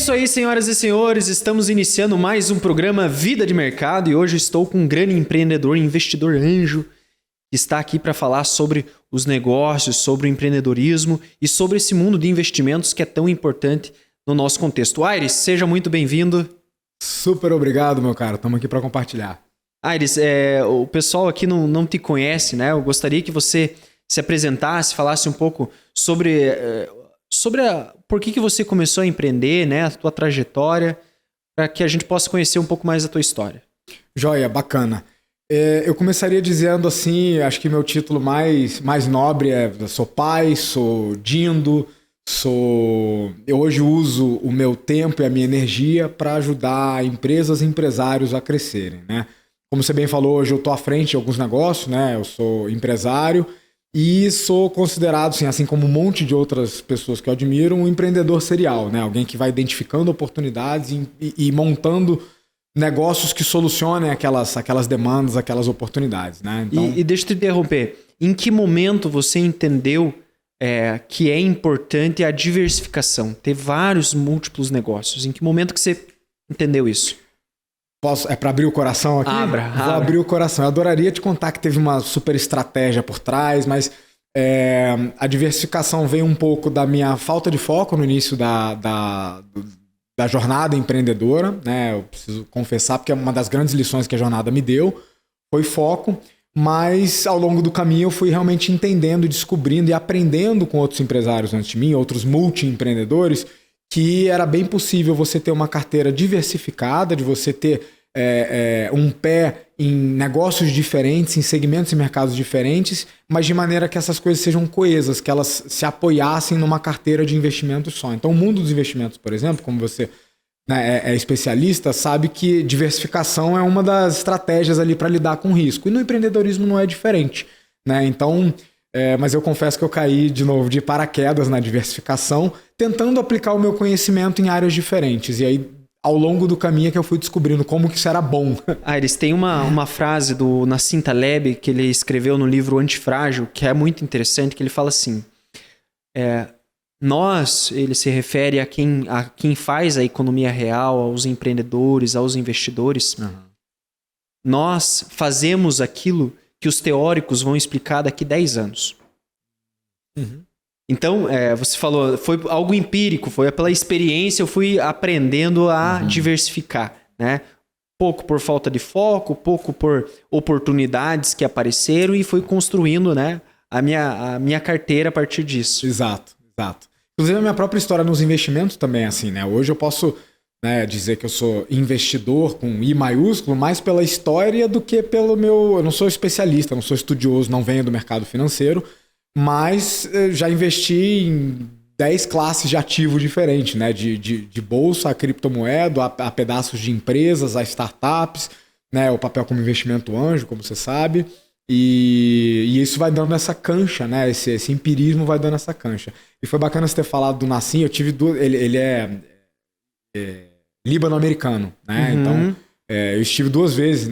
isso aí, senhoras e senhores, estamos iniciando mais um programa Vida de Mercado e hoje estou com um grande empreendedor, investidor anjo, que está aqui para falar sobre os negócios, sobre o empreendedorismo e sobre esse mundo de investimentos que é tão importante no nosso contexto. Aires, seja muito bem-vindo. Super obrigado, meu cara. Estamos aqui para compartilhar. Aires, o pessoal aqui não te conhece, né? Eu gostaria que você se apresentasse, falasse um pouco sobre por que você começou a empreender, né? A tua trajetória, para que a gente possa conhecer um pouco mais a tua história. Joia, bacana. Eu começaria dizendo assim, acho que meu título mais nobre sou pai, sou dindo, eu hoje uso o meu tempo e a minha energia para ajudar empresas e empresários a crescerem, né? Como você bem falou, hoje eu estou à frente de alguns negócios, né? Eu sou empresário e sou considerado, assim como um monte de outras pessoas que eu admiro, um empreendedor serial, né? Alguém que vai identificando oportunidades e montando negócios que solucionem aquelas demandas, aquelas oportunidades, né? Então... E deixa eu te interromper. Em que momento você entendeu que é importante a diversificação? Ter vários múltiplos negócios. Em que momento que você entendeu isso? É para abrir o coração aqui? Vou abrir o coração. Eu adoraria te contar que teve uma super estratégia por trás, mas a diversificação veio um pouco da minha falta de foco no início da jornada empreendedora, né? Eu preciso confessar, porque é uma das grandes lições que a jornada me deu, foi foco, mas ao longo do caminho eu fui realmente entendendo, descobrindo e aprendendo com outros empresários antes de mim, outros multi-empreendedores, que era bem possível você ter uma carteira diversificada, de você ter um pé em negócios diferentes, em segmentos e mercados diferentes, mas de maneira que essas coisas sejam coesas, que elas se apoiassem numa carteira de investimentos só. Então o mundo dos investimentos, por exemplo, como você é especialista, sabe que diversificação é uma das estratégias ali para lidar com risco. E no empreendedorismo não é diferente, né? Então... mas eu confesso que eu caí de novo de paraquedas na diversificação, tentando aplicar o meu conhecimento em áreas diferentes. E aí, ao longo do caminho, é que eu fui descobrindo como que isso era bom. Aires, tem uma frase do Nassim Taleb que ele escreveu no livro Antifrágil, que é muito interessante, que ele fala assim, ele se refere a quem faz a economia real, aos empreendedores, aos investidores. Uhum. Nós fazemos aquilo que os teóricos vão explicar daqui 10 anos. Uhum. Então, você falou, foi algo empírico, foi pela experiência, eu fui aprendendo a diversificar, né? Pouco por falta de foco, pouco por oportunidades que apareceram e fui construindo, né, a minha carteira a partir disso. Exato. Inclusive, a minha própria história nos investimentos também é assim, né? Hoje eu posso... dizer que eu sou investidor com I maiúsculo, mais pela história do que pelo meu... Eu não sou especialista, não sou estudioso, não venho do mercado financeiro, mas já investi em 10 classes de ativo diferentes, né? De bolsa a criptomoeda, a pedaços de empresas, a startups, né? O papel como investimento anjo, como você sabe. E isso vai dando essa cancha, né? Esse empirismo vai dando essa cancha. E foi bacana você ter falado do Nassim, eu tive duas... Ele é líbano-americano, né? Uhum. Então, eu estive 2 vezes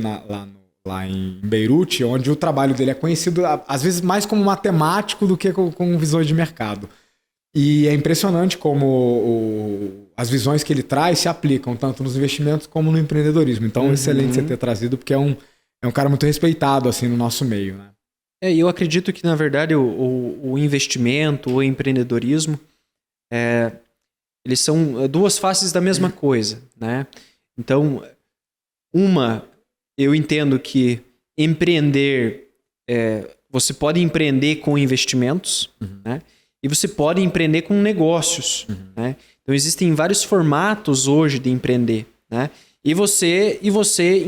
lá em Beirute, onde o trabalho dele é conhecido, às vezes, mais como matemático do que com visões de mercado. E é impressionante como as visões que ele traz se aplicam tanto nos investimentos como no empreendedorismo. Então, excelente você ter trazido, porque é um cara muito respeitado assim, no nosso meio, né? Eu acredito que, na verdade, o investimento, o empreendedorismo... eles são 2 faces da mesma coisa, né? Então, eu entendo que empreender, você pode empreender com investimentos, né? E você pode empreender com negócios, né? Então, existem vários formatos hoje de empreender, né? E você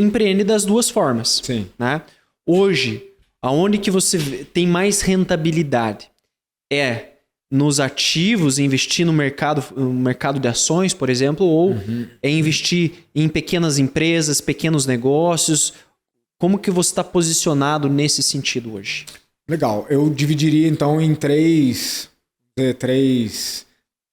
empreende das 2 formas. Sim. Né? Hoje, aonde que você tem mais rentabilidade? Nos ativos, investir no mercado de ações, por exemplo, ou investir em pequenas empresas, pequenos negócios. Como que você está posicionado nesse sentido hoje? Legal. Eu dividiria, então, em três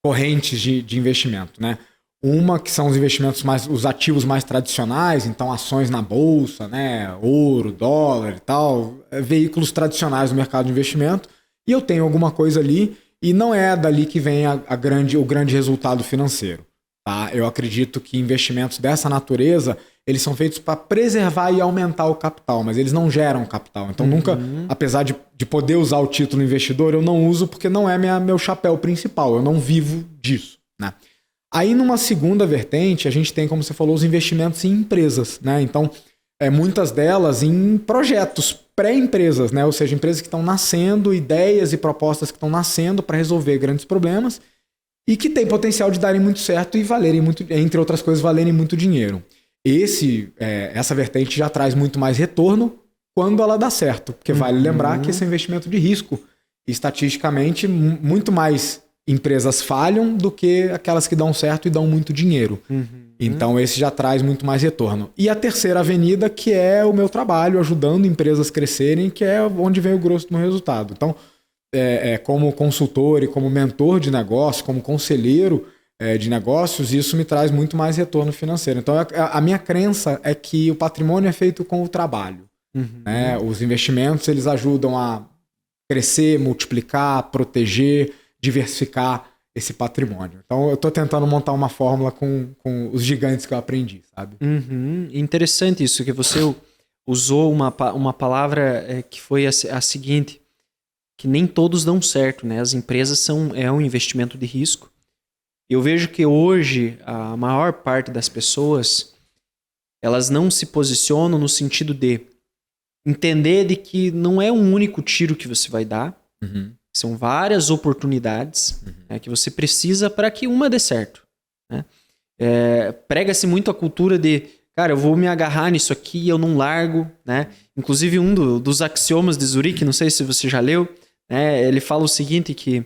correntes de investimento, né? Uma que são os investimentos os ativos mais tradicionais, então ações na bolsa, né? Ouro, dólar e tal, veículos tradicionais do mercado de investimento. E eu tenho alguma coisa ali e não é dali que vem o grande resultado financeiro. Tá? Eu acredito que investimentos dessa natureza, eles são feitos para preservar e aumentar o capital, mas eles não geram capital. Então nunca, apesar de poder usar o título investidor, eu não uso porque não é meu chapéu principal, eu não vivo disso. Né? Aí numa segunda vertente, a gente tem, como você falou, os investimentos em empresas. Né? Então, muitas delas em projetos pré-empresas, né? Ou seja, empresas que estão nascendo, ideias e propostas que estão nascendo para resolver grandes problemas e que têm potencial de darem muito certo e valerem muito, entre outras coisas, valerem muito dinheiro. Essa vertente já traz muito mais retorno quando ela dá certo, porque vale lembrar que esse é um investimento de risco. E, estatisticamente, muito mais empresas falham do que aquelas que dão certo e dão muito dinheiro. Então, esse já traz muito mais retorno. E a terceira avenida, que é o meu trabalho, ajudando empresas a crescerem, que é onde vem o grosso do meu resultado. Então, como consultor e como mentor de negócio, como conselheiro de negócios, isso me traz muito mais retorno financeiro. Então, a minha crença é que o patrimônio é feito com o trabalho. Né? Os investimentos, eles ajudam a crescer, multiplicar, proteger, diversificar esse patrimônio. Então, eu estou tentando montar uma fórmula com os gigantes que eu aprendi, sabe? Interessante isso, que você usou uma palavra que foi a seguinte, que nem todos dão certo, né? As empresas é um investimento de risco. Eu vejo que hoje a maior parte das pessoas, elas não se posicionam no sentido de entender de que não é um único tiro que você vai dar, são várias oportunidades que você precisa para que uma dê certo. Né? Prega-se muito a cultura de, cara, eu vou me agarrar nisso aqui e eu não largo. Né? Inclusive um dos axiomas de Zurique, não sei se você já leu, ele fala o seguinte, que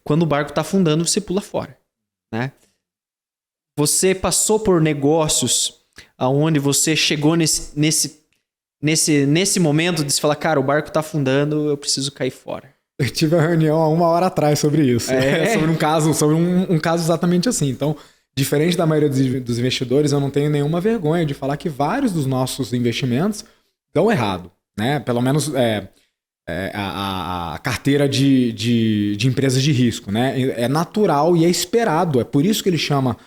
quando o barco está afundando, você pula fora. Né? Você passou por negócios onde você chegou nesse momento de se falar, cara, o barco está afundando, eu preciso cair fora. Eu tive uma reunião há 1 hora atrás sobre isso. Sobre um caso exatamente assim. Então, diferente da maioria dos investidores, eu não tenho nenhuma vergonha de falar que vários dos nossos investimentos dão errado. Né? Pelo menos a carteira de empresas de risco. Né? É natural e é esperado. É por isso que ele chama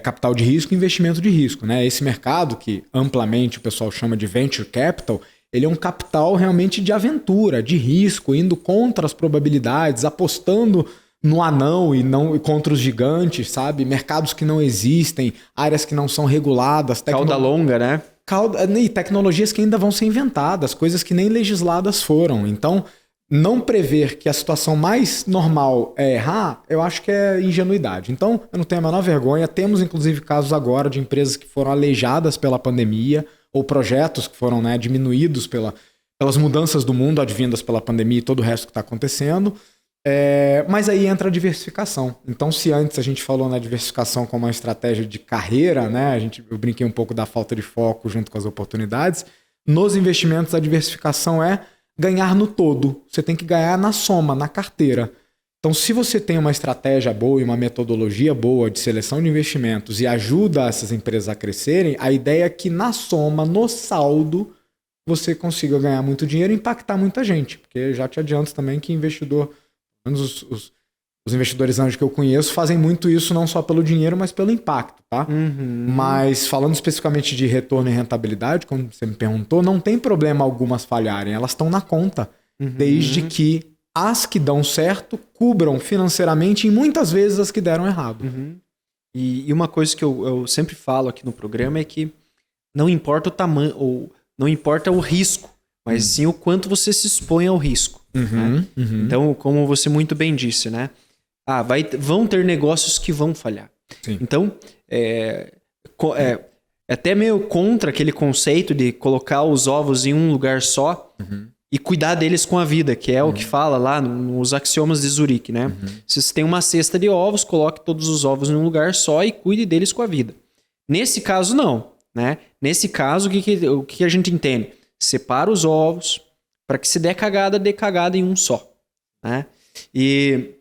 capital de risco e investimento de risco. Né? Esse mercado, que amplamente o pessoal chama de venture capital, ele é um capital realmente de aventura, de risco, indo contra as probabilidades, apostando no anão e contra os gigantes, sabe? Mercados que não existem, áreas que não são reguladas. Cauda longa, né? E tecnologias que ainda vão ser inventadas, coisas que nem legisladas foram. Então, não prever que a situação mais normal é errar, eu acho que é ingenuidade. Então, eu não tenho a menor vergonha. Temos, inclusive, casos agora de empresas que foram aleijadas pela pandemia, ou projetos que foram diminuídos pelas mudanças do mundo advindas pela pandemia e todo o resto que está acontecendo. Mas aí entra a diversificação. Então, se antes a gente falou na diversificação como uma estratégia de carreira, né? Eu brinquei um pouco da falta de foco junto com as oportunidades. Nos investimentos, a diversificação é ganhar no todo. Você tem que ganhar na soma, na carteira. Então, se você tem uma estratégia boa e uma metodologia boa de seleção de investimentos e ajuda essas empresas a crescerem, a ideia é que na soma, no saldo, você consiga ganhar muito dinheiro e impactar muita gente. Porque já te adianto também que investidor, pelo menos os investidores anjos que eu conheço, fazem muito isso não só pelo dinheiro, mas pelo impacto. Tá? Mas falando especificamente de retorno e rentabilidade, como você me perguntou, não tem problema algumas falharem, elas estão na conta, desde que as que dão certo cubram financeiramente e muitas vezes as que deram errado. E uma coisa que eu sempre falo aqui no programa é que não importa o tamanho, ou não importa o risco, mas sim o quanto você se expõe ao risco. Né? Então, como você muito bem disse, né? Vão ter negócios que vão falhar. Sim. Então, é até meio contra aquele conceito de colocar os ovos em um lugar só, e cuidar deles com a vida, que é o que fala lá nos axiomas de Zurique, né? Se você tem uma cesta de ovos, coloque todos os ovos em um lugar só e cuide deles com a vida. Nesse caso, não. Né? Nesse caso, o que a gente entende? Separa os ovos para que se der cagada, dê cagada em um só. Né? E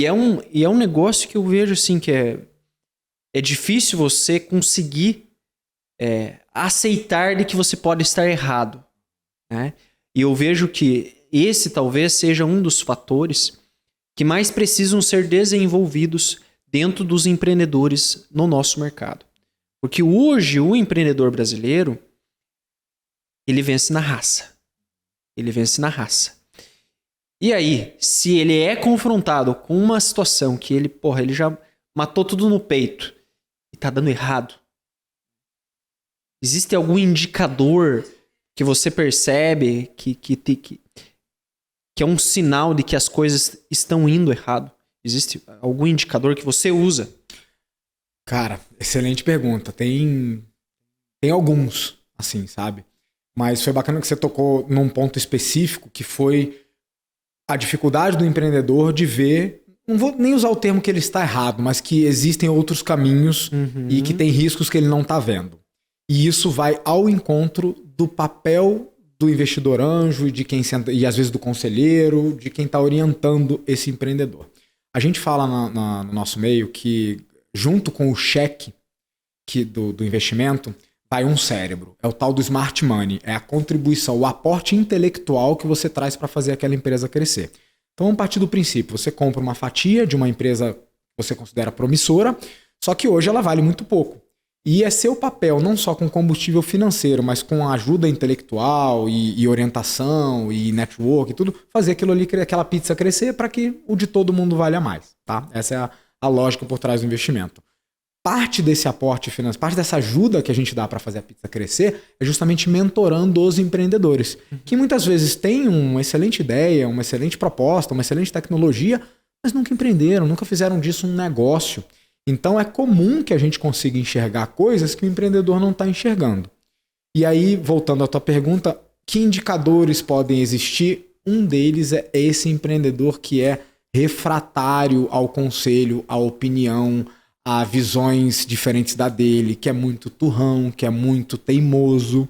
é um negócio que eu vejo assim, que é difícil você conseguir aceitar de que você pode estar errado. Né? E eu vejo que esse talvez seja um dos fatores que mais precisam ser desenvolvidos dentro dos empreendedores no nosso mercado. Porque hoje o empreendedor brasileiro, ele vence na raça. Ele vence na raça. E aí, se ele é confrontado com uma situação que ele já matou tudo no peito e tá dando errado, existe algum indicador que você percebe que é um sinal de que as coisas estão indo errado? Existe algum indicador que você usa? Cara, excelente pergunta. Tem alguns, assim, sabe? Mas foi bacana que você tocou num ponto específico, que foi a dificuldade do empreendedor de ver, não vou nem usar o termo que ele está errado, mas que existem outros caminhos e que tem riscos que ele não está vendo. E isso vai ao encontro do papel do investidor anjo e às vezes do conselheiro, de quem está orientando esse empreendedor. A gente fala no nosso meio que junto com o cheque do investimento vai um cérebro. É o tal do smart money. É a contribuição, o aporte intelectual que você traz para fazer aquela empresa crescer. Então, vamos partir do princípio. Você compra uma fatia de uma empresa que você considera promissora, só que hoje ela vale muito pouco. E é seu papel, não só com combustível financeiro, mas com ajuda intelectual e orientação e network e tudo, fazer aquela pizza crescer para que o de todo mundo valha mais. Tá? Essa é a lógica por trás do investimento. Parte desse aporte financeiro, parte dessa ajuda que a gente dá para fazer a pizza crescer é justamente mentorando os empreendedores, que muitas vezes têm uma excelente ideia, uma excelente proposta, uma excelente tecnologia, mas nunca empreenderam, nunca fizeram disso um negócio. Então é comum que a gente consiga enxergar coisas que o empreendedor não está enxergando. E aí, voltando à tua pergunta, que indicadores podem existir? Um deles é esse empreendedor que é refratário ao conselho, à opinião, a visões diferentes da dele, que é muito turrão, que é muito teimoso.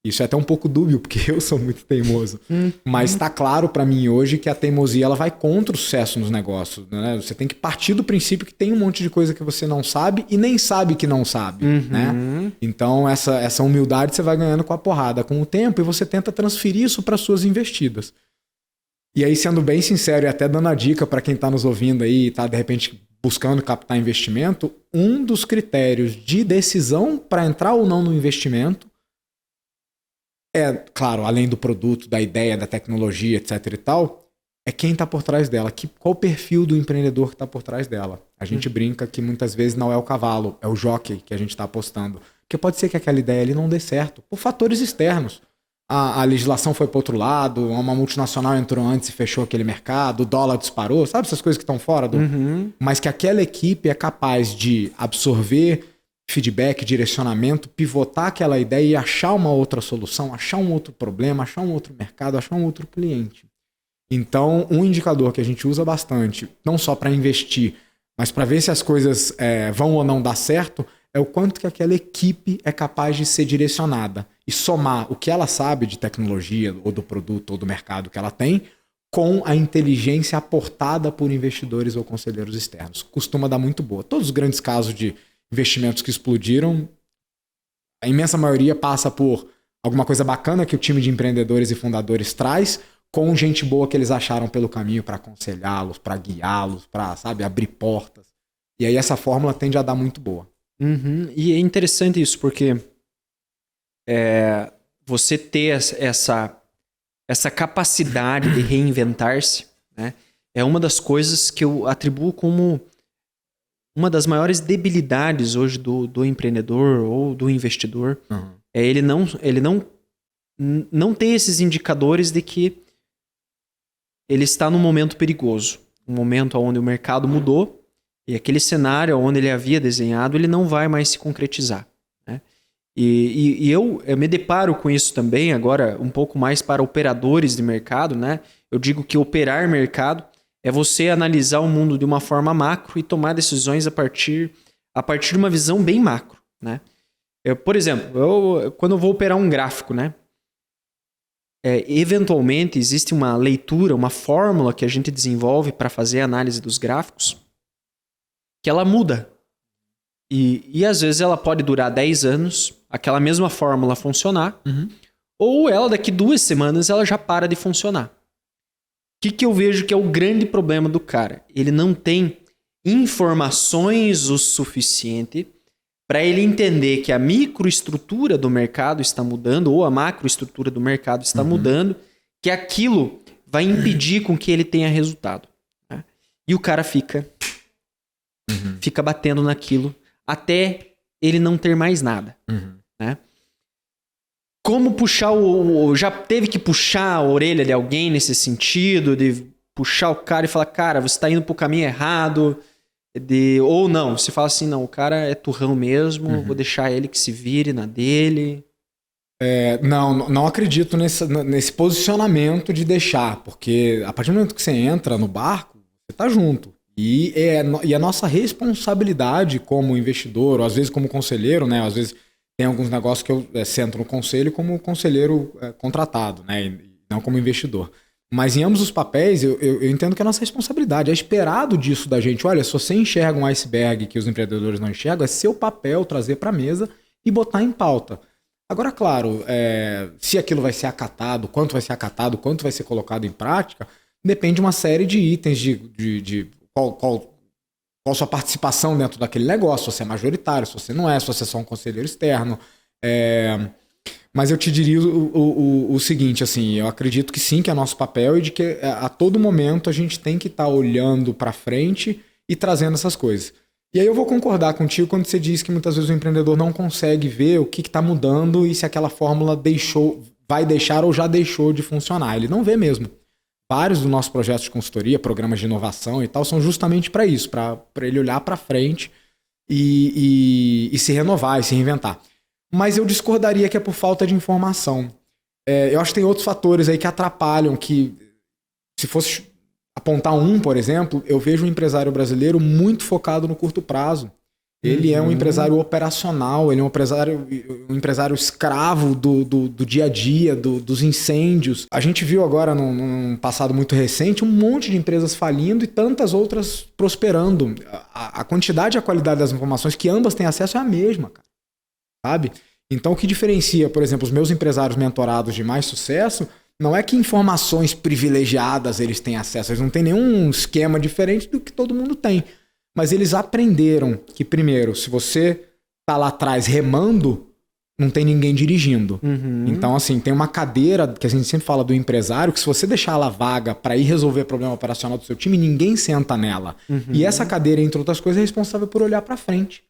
Isso é até um pouco dúbio, porque eu sou muito teimoso. Mas está claro para mim hoje que a teimosia ela vai contra o sucesso nos negócios. Né? Você tem que partir do princípio que tem um monte de coisa que você não sabe e nem sabe que não sabe. Né? Então essa humildade você vai ganhando com a porrada, com o tempo, e você tenta transferir isso para suas investidas. E aí, sendo bem sincero e até dando a dica para quem está nos ouvindo aí e está, de repente, buscando captar investimento, um dos critérios de decisão para entrar ou não no investimento é, claro, além do produto, da ideia, da tecnologia, etc e tal, é quem está por trás dela, qual o perfil do empreendedor que está por trás dela. A gente brinca que muitas vezes não é o cavalo, é o jockey que a gente está apostando. Porque pode ser que aquela ideia ali não dê certo, por fatores externos. A legislação foi para outro lado, uma multinacional entrou antes e fechou aquele mercado, o dólar disparou, sabe essas coisas que estão fora do... Mas que aquela equipe é capaz de absorver feedback, direcionamento, pivotar aquela ideia e achar uma outra solução, achar um outro problema, achar um outro mercado, achar um outro cliente. Então, um indicador que a gente usa bastante, não só para investir, mas para ver se as coisas vão ou não dar certo, é o quanto que aquela equipe é capaz de ser direcionada e somar o que ela sabe de tecnologia ou do produto ou do mercado que ela tem com a inteligência aportada por investidores ou conselheiros externos. Costuma dar muito boa. Todos os grandes casos de investimentos que explodiram, a imensa maioria passa por alguma coisa bacana que o time de empreendedores e fundadores traz, com gente boa que eles acharam pelo caminho para aconselhá-los, para guiá-los, para, sabe, abrir portas. E aí essa fórmula tende a dar muito boa. E é interessante isso, porque você ter essa capacidade de reinventar-se, né, é uma das coisas que eu atribuo como uma das maiores debilidades hoje do empreendedor ou do investidor. É ele não ter esses indicadores de que ele está num momento perigoso, um momento onde o mercado mudou e aquele cenário onde ele havia desenhado, ele não vai mais se concretizar. Né? E eu me deparo com isso também, agora um pouco mais para operadores de mercado. Né? Eu digo que operar mercado é você analisar o mundo de uma forma macro e tomar decisões a partir de uma visão bem macro. Né? Por exemplo, quando eu vou operar um gráfico, né? Eventualmente existe uma leitura, uma fórmula que a gente desenvolve para fazer a análise dos gráficos, que ela muda. E às vezes ela pode durar 10 anos, aquela mesma fórmula funcionar, ou ela daqui 2 semanas ela já para de funcionar. O que eu vejo que é o grande problema do cara? Ele não tem informações o suficiente para ele entender que a microestrutura do mercado está mudando ou a macroestrutura do mercado está mudando, que aquilo vai impedir com que ele tenha resultado. Né? E o cara fica batendo naquilo até ele não ter mais nada. Né? Como puxar já teve que puxar a orelha de alguém nesse sentido, de puxar o cara e falar, cara, você está indo pro caminho errado, ou não, você fala assim, não, o cara é turrão mesmo, vou deixar ele que se vire na dele. Não acredito nesse posicionamento de deixar, porque a partir do momento que você entra no barco, você tá junto. E a nossa responsabilidade como investidor, ou às vezes como conselheiro, né? Às vezes tem alguns negócios que eu sento no conselho como conselheiro contratado, né? E não como investidor. Mas em ambos os papéis, eu entendo que é a nossa responsabilidade. É esperado disso da gente. Olha, se você enxerga um iceberg que os empreendedores não enxergam, é seu papel trazer para a mesa e botar em pauta. Agora, claro, se aquilo vai ser acatado, quanto vai ser acatado, quanto vai ser colocado em prática, depende de uma série de itens de qual a sua participação dentro daquele negócio, se você é majoritário, se você não é, se você é só um conselheiro externo. Mas eu te diria o seguinte, assim, eu acredito que sim, que é nosso papel e de que a todo momento a gente tem que estar olhando para frente e trazendo essas coisas. E aí eu vou concordar contigo quando você diz que muitas vezes o empreendedor não consegue ver o que está mudando e se aquela fórmula vai deixar ou já deixou de funcionar. Ele não vê mesmo. Vários dos nossos projetos de consultoria, programas de inovação e tal, são justamente para isso, para ele olhar para frente e se renovar e se reinventar. Mas eu discordaria que é por falta de informação. Eu acho que tem outros fatores aí que atrapalham, que se fosse apontar por exemplo, eu vejo um empresário brasileiro muito focado no curto prazo. Ele é um empresário operacional, ele é um empresário escravo do dia a dia, dos incêndios. A gente viu agora, num passado muito recente, um monte de empresas falindo e tantas outras prosperando. A quantidade e a qualidade das informações que ambas têm acesso é a mesma, cara. Sabe? Então, o que diferencia, por exemplo, os meus empresários mentorados de mais sucesso não é que informações privilegiadas eles têm acesso, eles não têm nenhum esquema diferente do que todo mundo tem. Mas eles aprenderam que, primeiro, se você tá lá atrás remando, não tem ninguém dirigindo. Então, assim, tem uma cadeira que a gente sempre fala do empresário, que se você deixar ela vaga para ir resolver problema operacional do seu time, ninguém senta nela. E essa cadeira, entre outras coisas, é responsável por olhar para frente,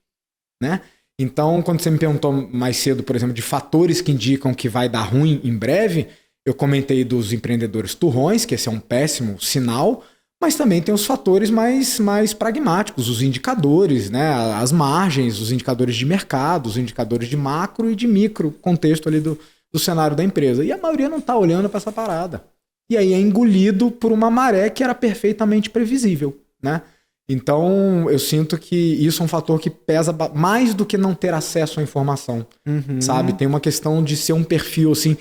né? Então, quando você me perguntou mais cedo, por exemplo, de fatores que indicam que vai dar ruim em breve, eu comentei dos empreendedores turrões, que esse é um péssimo sinal, mas também tem os fatores mais pragmáticos, os indicadores, né? As margens, os indicadores de mercado, os indicadores de macro e de micro contexto ali do cenário da empresa. E a maioria não está olhando para essa parada. E aí é engolido por uma maré que era perfeitamente previsível, né? Então, eu sinto que isso é um fator que pesa mais do que não ter acesso à informação, sabe? Tem uma questão de ser um perfil, assim...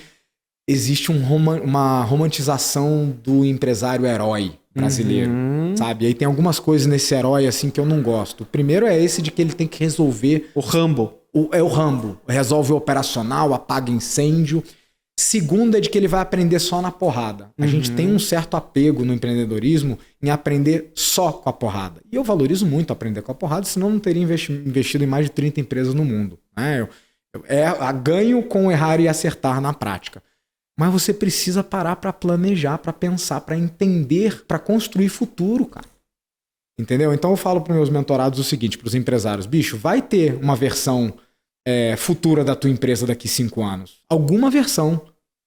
Existe uma romantização do empresário herói brasileiro, sabe? E aí tem algumas coisas nesse herói, assim, que eu não gosto. O primeiro é esse de que ele tem que resolver... O Rambo. É o Rambo. Resolve o operacional, apaga incêndio. Segundo é de que ele vai aprender só na porrada. A gente tem um certo apego no empreendedorismo em aprender só com a porrada. E eu valorizo muito aprender com a porrada, senão eu não teria investido em mais de 30 empresas no mundo. Né? Ganho com errar e acertar na prática. Mas você precisa parar para planejar, para pensar, para entender, para construir futuro, cara. Entendeu? Então eu falo para meus mentorados o seguinte, para os empresários. Bicho, vai ter uma versão futura da tua empresa daqui 5 anos. Alguma versão.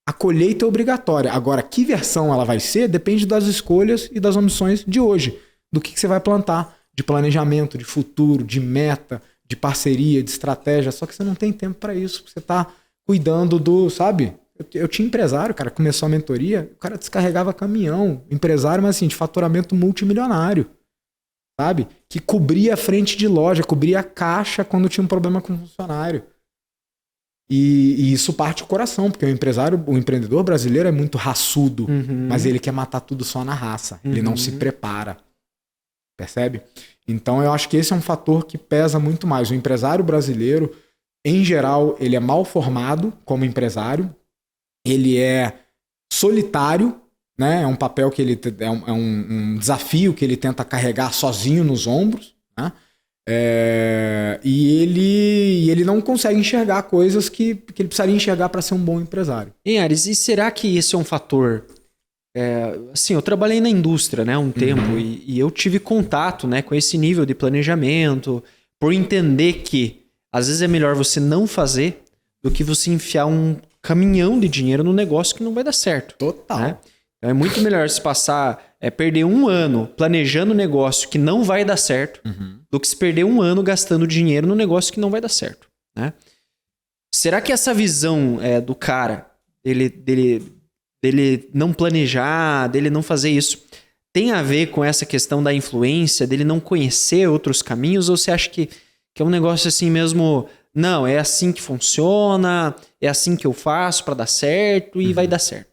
A colheita é obrigatória. Agora, que versão ela vai ser depende das escolhas e das omissões de hoje. Do que você vai plantar. De planejamento, de futuro, de meta, de parceria, de estratégia. Só que você não tem tempo para isso. Você está cuidando do, sabe... Eu tinha empresário, cara, começou a mentoria, o cara descarregava caminhão, empresário, mas assim, de faturamento multimilionário, sabe? Que cobria a frente de loja, cobria a caixa quando tinha um problema com o funcionário. E isso parte do coração, porque o empreendedor brasileiro é muito raçudo, mas ele quer matar tudo só na raça, ele não se prepara, percebe? Então eu acho que esse é um fator que pesa muito mais. O empresário brasileiro, em geral, ele é mal formado como empresário, ele é solitário né? É um papel que ele é um desafio que ele tenta carregar sozinho nos ombros, né? E ele não consegue enxergar coisas que ele precisaria enxergar para ser um bom empresário. Ares, e será que esse é um fator? Assim, eu trabalhei na indústria, né, há um tempo e eu tive contato, né, com esse nível de planejamento, por entender que às vezes é melhor você não fazer do que você enfiar um caminhão de dinheiro no negócio que não vai dar certo. Total. Né? Então é muito melhor se perder 1 ano planejando um negócio que não vai dar certo do que se perder 1 ano gastando dinheiro no negócio que não vai dar certo. Né? Será que essa visão do cara, dele não planejar, dele não fazer isso, tem a ver com essa questão da influência, dele não conhecer outros caminhos? Ou você acha que é um negócio assim mesmo, não, é assim que funciona, é assim que eu faço para dar certo e vai dar certo?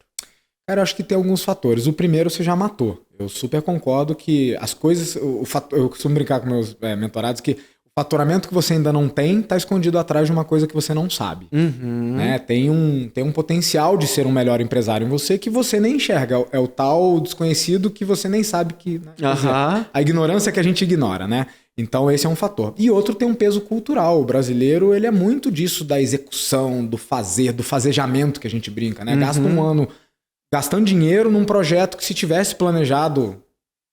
Cara, eu acho que tem alguns fatores. O primeiro você já matou. Eu super concordo que as coisas... Eu costumo brincar com meus mentorados que o faturamento que você ainda não tem está escondido atrás de uma coisa que você não sabe. Né? Tem um potencial de ser um melhor empresário em você que você nem enxerga. É o tal desconhecido que você nem sabe que... Né? A ignorância que a gente ignora, né? Então esse é um fator. E outro tem um peso cultural. O brasileiro, ele é muito disso da execução, do fazejamento que a gente brinca, né? Gasta um ano gastando dinheiro num projeto que, se tivesse planejado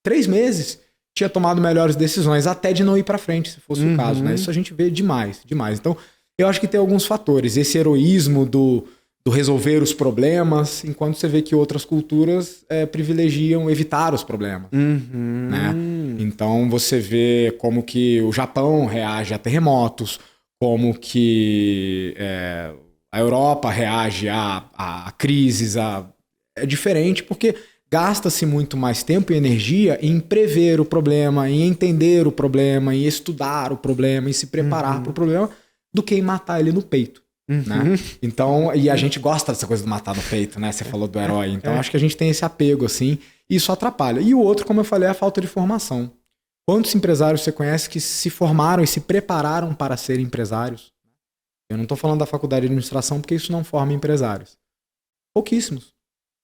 3 meses, tinha tomado melhores decisões, até de não ir para frente, se fosse o caso, né? Isso a gente vê demais. Então, eu acho que tem alguns fatores. Esse heroísmo do resolver os problemas, enquanto você vê que outras culturas privilegiam evitar os problemas. Né? Então, você vê como que o Japão reage a terremotos, como que a Europa reage a crises, é diferente porque gasta-se muito mais tempo e energia em prever o problema, em entender o problema, em estudar o problema, em se preparar para o problema, do que em matar ele no peito. Né? Então, e a gente gosta dessa coisa de matar no peito, né? Você falou do herói. Então, acho que a gente tem esse apego, assim, e isso atrapalha. E o outro, como eu falei, é a falta de formação. Quantos empresários você conhece que se formaram e se prepararam para ser empresários? Eu não estou falando da faculdade de administração porque isso não forma empresários. Pouquíssimos.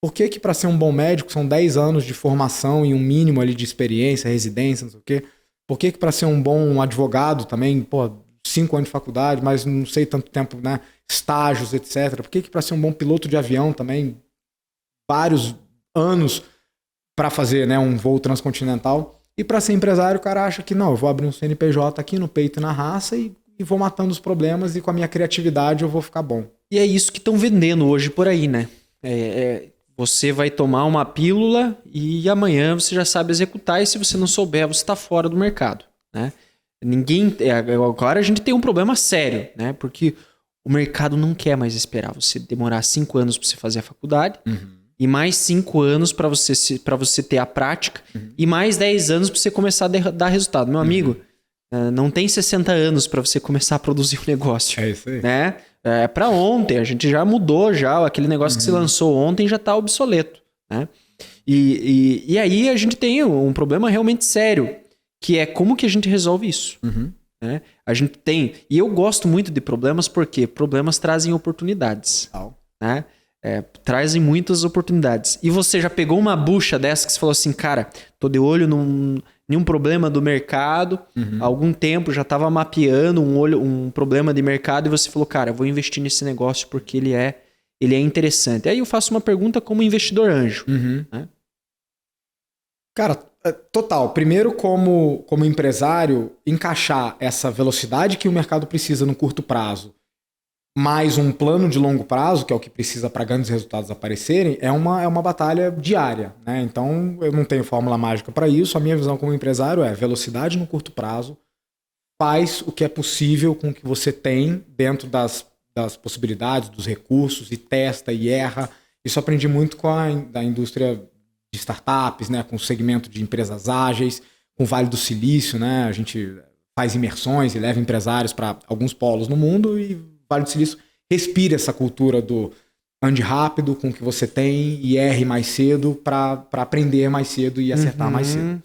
Por que para ser um bom médico são 10 anos de formação e um mínimo ali de experiência, residência, não sei o quê? Por que para ser um bom advogado também, 5 anos de faculdade, mas não sei tanto tempo, né? Estágios, etc. Por que para ser um bom piloto de avião também, vários anos para fazer, né, um voo transcontinental? E para ser empresário, o cara acha que não, eu vou abrir um CNPJ aqui no peito e na raça e vou matando os problemas e com a minha criatividade eu vou ficar bom. E é isso que estão vendendo hoje por aí, né? Você vai tomar uma pílula e amanhã você já sabe executar, e se você não souber, você está fora do mercado, né? Agora a gente tem um problema sério, né? Porque o mercado não quer mais esperar você demorar 5 anos para você fazer a faculdade, e mais 5 anos para você ter a prática, e mais 10 anos para você começar a dar resultado. Meu amigo, não tem 60 anos para você começar a produzir um negócio. É isso aí. Né? É para ontem, a gente já mudou, aquele negócio que se lançou ontem já está obsoleto. Né? E aí a gente tem um problema realmente sério, que é como que a gente resolve isso. Né? A gente tem... E eu gosto muito de problemas porque problemas trazem oportunidades. Né? Trazem muitas oportunidades. E você já pegou uma bucha dessa que você falou assim, cara, tô de olho em um problema do mercado, há algum tempo já estava mapeando um problema de mercado e você falou, cara, eu vou investir nesse negócio porque ele é interessante. Aí eu faço uma pergunta como investidor anjo. Né? Cara, total. Primeiro, como empresário, encaixar essa velocidade que o mercado precisa no curto prazo, mais um plano de longo prazo, que é o que precisa para grandes resultados aparecerem, é uma batalha diária. Né? Então, eu não tenho fórmula mágica para isso. A minha visão como empresário é velocidade no curto prazo, faz o que é possível com o que você tem dentro das possibilidades, dos recursos, e testa e erra. Isso eu aprendi muito com a indústria de startups, né? Com o segmento de empresas ágeis, com o Vale do Silício. Né? A gente faz imersões e leva empresários para alguns polos no mundo, e Vale do Silício respira essa cultura do ande rápido com o que você tem e erre mais cedo para aprender mais cedo e acertar mais cedo.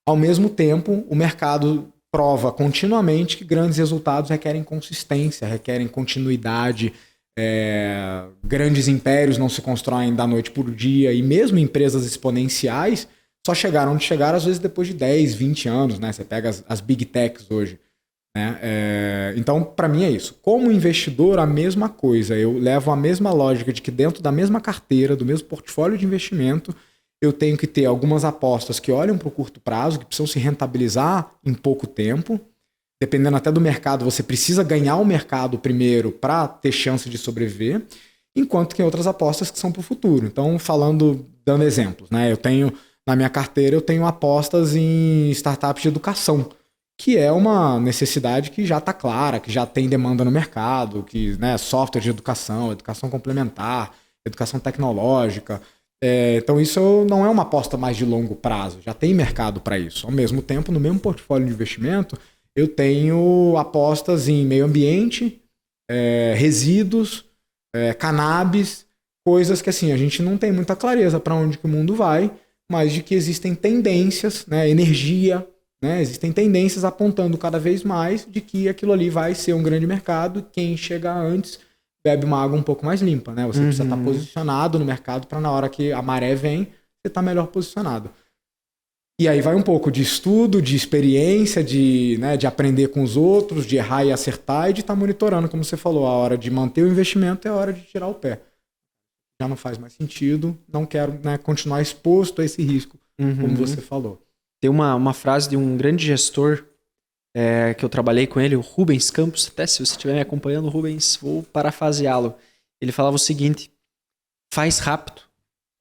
Ao mesmo tempo, o mercado prova continuamente que grandes resultados requerem consistência, requerem continuidade, Grandes impérios não se constroem da noite para o dia, e mesmo empresas exponenciais só chegaram onde chegaram, às vezes, depois de 10, 20 anos, né? Você pega as Big Techs hoje. Né? Então, para mim é isso. Como investidor, a mesma coisa. Eu levo a mesma lógica de que dentro da mesma carteira, do mesmo portfólio de investimento, eu tenho que ter algumas apostas que olham para o curto prazo, que precisam se rentabilizar em pouco tempo. Dependendo até do mercado, você precisa ganhar o mercado primeiro para ter chance de sobreviver, enquanto que outras apostas que são para o futuro. Então, dando exemplos, né? Na minha carteira, eu tenho apostas em startups de educação, que é uma necessidade que já está clara, que já tem demanda no mercado, que, né, software de educação complementar, educação tecnológica. Então, isso não é uma aposta mais de longo prazo, já tem mercado para isso. Ao mesmo tempo, no mesmo portfólio de investimento, eu tenho apostas em meio ambiente, resíduos, cannabis, coisas que assim, a gente não tem muita clareza para onde que o mundo vai, mas de que existem tendências, né, energia, né, existem tendências apontando cada vez mais de que aquilo ali vai ser um grande mercado, e quem chegar antes bebe uma água um pouco mais limpa. Né? Você precisa estar posicionado no mercado para na hora que a maré vem, você estar melhor posicionado. E aí vai um pouco de estudo, de experiência, de aprender com os outros, de errar e acertar e de estar monitorando, como você falou, a hora de manter o investimento é a hora de tirar o pé. Já não faz mais sentido, não quero, né, continuar exposto a esse risco, como você falou. Tem uma frase de um grande gestor que eu trabalhei com ele, o Rubens Campos, até se você estiver me acompanhando, Rubens, vou parafraseá-lo. Ele falava o seguinte: faz rápido,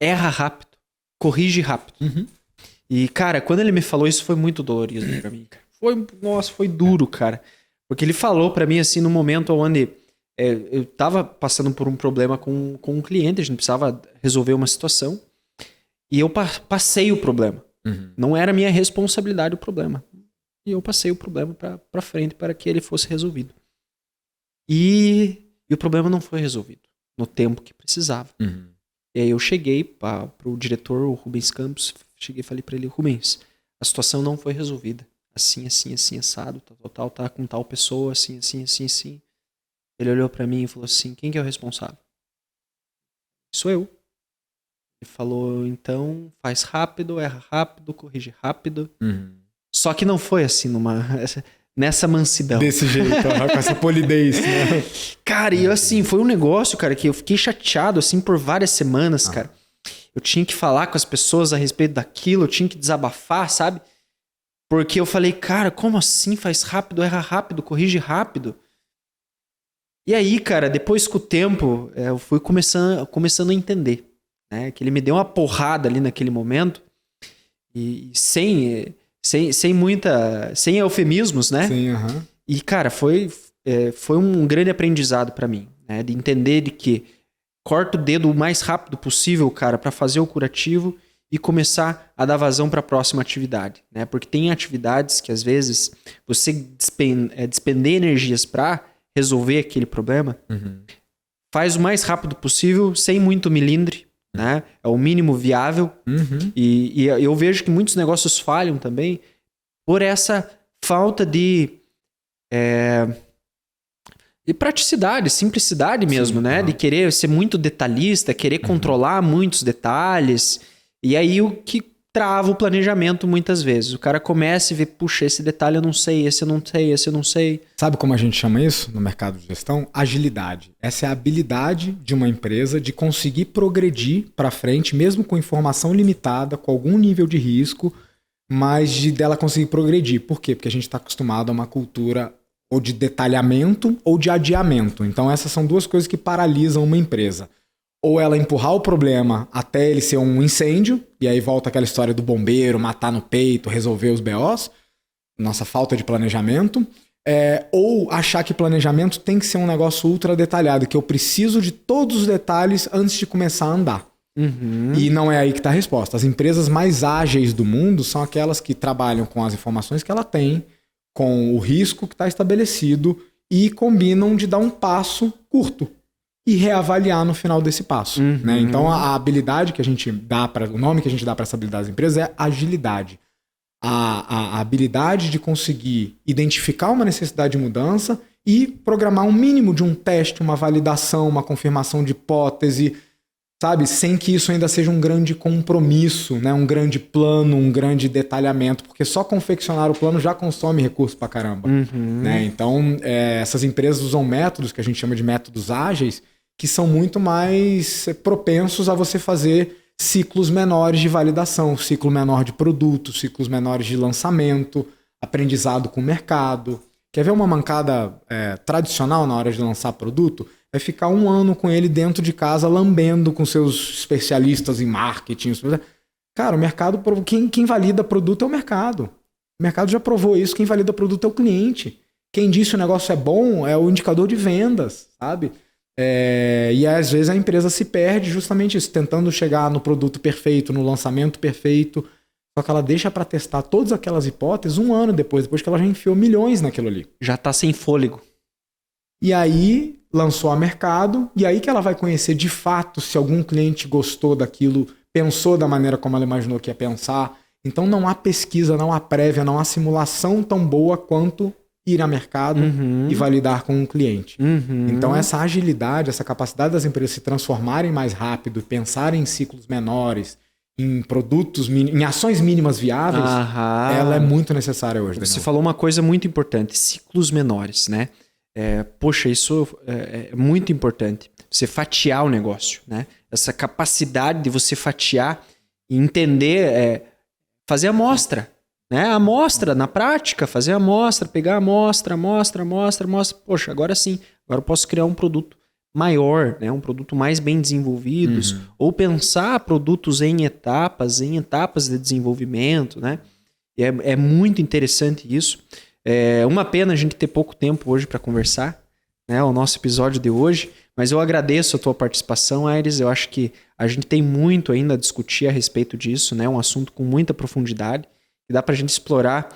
erra rápido, corrige rápido. E, cara, quando ele me falou isso, foi muito dolorido pra mim, cara. Foi duro, cara. Porque ele falou pra mim, assim, no momento onde eu tava passando por um problema com um cliente, a gente precisava resolver uma situação, e eu passei o problema. Não era minha responsabilidade o problema. E eu passei o problema pra frente para que ele fosse resolvido. E o problema não foi resolvido no tempo que precisava. E aí eu cheguei pro diretor, o Rubens Campos, cheguei e falei pra ele: Rubens, a situação não foi resolvida. Assim, assado, tal, tá com tal pessoa, assim. Ele olhou pra mim e falou assim: quem que é o responsável? Sou eu. Ele falou: então faz rápido, erra rápido, corrige rápido. Só que não foi assim nessa mansidão. Desse jeito, com essa polidez. Né? Cara, e assim, foi um negócio, cara, que eu fiquei chateado assim por várias semanas, cara. Eu tinha que falar com as pessoas a respeito daquilo, eu tinha que desabafar, sabe? Porque eu falei: cara, como assim faz rápido, erra rápido, corrige rápido? E aí, cara, depois com o tempo, eu fui começando a entender, né? Que ele me deu uma porrada ali naquele momento, e sem eufemismos, né? Sim, E, cara, foi um grande aprendizado pra mim, né? De entender de que corta o dedo o mais rápido possível, cara, para fazer o curativo e começar a dar vazão para a próxima atividade, né? Porque tem atividades que às vezes você despender energias para resolver aquele problema, faz o mais rápido possível, sem muito milindre, né? É o mínimo viável. E eu vejo que muitos negócios falham também por essa falta de praticidade, simplicidade mesmo, né? De querer ser muito detalhista, querer controlar muitos detalhes. E aí o que trava o planejamento muitas vezes. O cara começa e vê: puxa, esse detalhe eu não sei, esse eu não sei, esse eu não sei. Sabe como a gente chama isso no mercado de gestão? Agilidade. Essa é a habilidade de uma empresa de conseguir progredir para frente, mesmo com informação limitada, com algum nível de risco, mas dela conseguir progredir. Por quê? Porque a gente está acostumado a uma cultura ou de detalhamento ou de adiamento. Então essas são duas coisas que paralisam uma empresa. Ou ela empurrar o problema até ele ser um incêndio, e aí volta aquela história do bombeiro, matar no peito, resolver os BOs, nossa falta de planejamento, ou achar que planejamento tem que ser um negócio ultra detalhado, que eu preciso de todos os detalhes antes de começar a andar. E não é aí que está a resposta. As empresas mais ágeis do mundo são aquelas que trabalham com as informações que ela tem, com o risco que está estabelecido e combinam de dar um passo curto e reavaliar no final desse passo. Né? Então a habilidade que a gente dá o nome que a gente dá para essa habilidade das empresas é agilidade. A habilidade de conseguir identificar uma necessidade de mudança e programar um mínimo de um teste, uma validação, uma confirmação de hipótese, sabe? Sem que isso ainda seja um grande compromisso, né? Um grande plano, um grande detalhamento, porque só confeccionar o plano já consome recurso pra caramba. Né? Então, essas empresas usam métodos que a gente chama de métodos ágeis, que são muito mais propensos a você fazer ciclos menores de validação, ciclo menor de produto, ciclos menores de lançamento, aprendizado com o mercado. Quer ver uma mancada tradicional na hora de lançar produto? É ficar 1 ano com ele dentro de casa, lambendo com seus especialistas em marketing. Cara, o mercado, quem valida produto é o mercado. O mercado já provou isso, quem valida produto é o cliente. Quem disse o negócio é bom é o indicador de vendas, sabe? E às vezes a empresa se perde justamente isso, tentando chegar no produto perfeito, no lançamento perfeito, só que ela deixa para testar todas aquelas hipóteses 1 ano depois que ela já enfiou milhões naquilo ali. Já tá sem fôlego. E aí lançou a mercado, e aí que ela vai conhecer de fato se algum cliente gostou daquilo, pensou da maneira como ela imaginou que ia pensar. Então não há pesquisa, não há prévia, não há simulação tão boa quanto ir a mercado e validar com um cliente. Então essa agilidade, essa capacidade das empresas se transformarem mais rápido, pensarem em ciclos menores, em produtos, em ações mínimas viáveis, ela é muito necessária hoje, Daniel. Você falou uma coisa muito importante, ciclos menores, né? Poxa, isso é muito importante. Você fatiar o negócio, né? Essa capacidade de você fatiar e entender, fazer amostra, né? Amostra na prática, fazer amostra, pegar amostra. Poxa, agora sim, agora eu posso criar um produto maior, né? Um produto mais bem desenvolvido, ou pensar produtos em etapas de desenvolvimento, né? E é muito interessante isso. Uma pena a gente ter pouco tempo hoje para conversar, né? O nosso episódio de hoje, mas eu agradeço a tua participação, Aires. Eu acho que a gente tem muito ainda a discutir a respeito disso, né? Um assunto com muita profundidade que dá para a gente explorar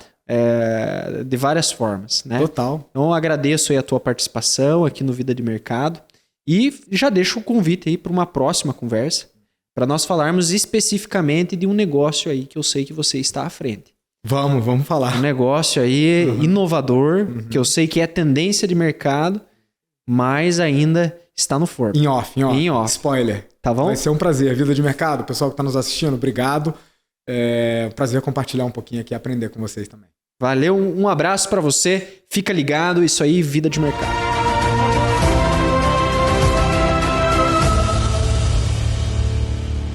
de várias formas, né? Total. Então eu agradeço aí a tua participação aqui no Vida de Mercado e já deixo o convite aí para uma próxima conversa, para nós falarmos especificamente de um negócio aí que eu sei que você está à frente. Vamos falar. Um negócio aí inovador, que eu sei que é tendência de mercado, mas ainda está no forno. Em off. Spoiler. Tá bom? Vai ser um prazer. Vida de Mercado, pessoal que está nos assistindo, obrigado. É um prazer compartilhar um pouquinho aqui e aprender com vocês também. Valeu, um abraço para você. Fica ligado, isso aí, Vida de Mercado.